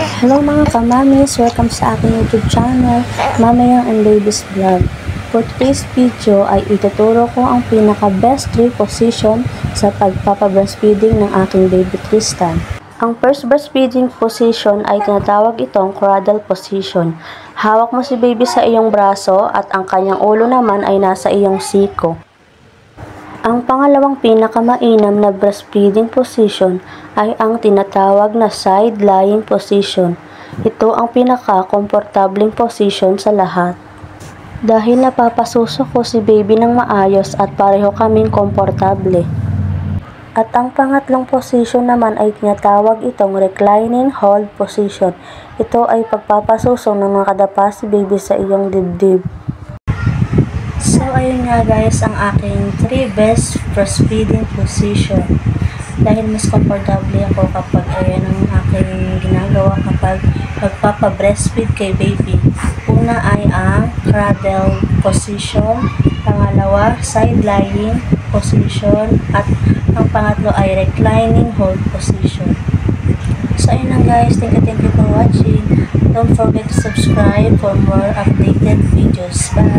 Hello mga kamamis! Welcome sa aking YouTube channel, Mamayang and Babies Vlog. For today's video ay ituturo ko ang pinaka-best 3 position sa pagpapa-breastfeeding ng aking baby Tristan. Ang first breastfeeding position ay tinatawag itong cradle position. Hawak mo si baby sa iyong braso at ang kanyang ulo naman ay nasa iyong siko. Ang pangalawang pinakamainam na breastfeeding position ay ang tinatawag na side lying position. Ito ang pinaka-komportabling position sa lahat. Dahil napapasuso ko si baby ng maayos at pareho kaming komportable. At ang pangatlong position naman ay tinatawag itong reclining hold position. Ito ay pagpapasuso ng nakadapa si baby sa iyong dibdib. So, ayun nga guys, ang aking 3 best breastfeeding position. Dahil mas komportable ako kapag ayan ang aking ginagawa kapag magpapa-breastfeed kay baby. Una ay ang cradle position, pangalawa, side lying position, at ang pangatlo ay reclining hold position. So, ayun lang guys, thank you for watching. Don't forget to subscribe for more updated videos. Bye!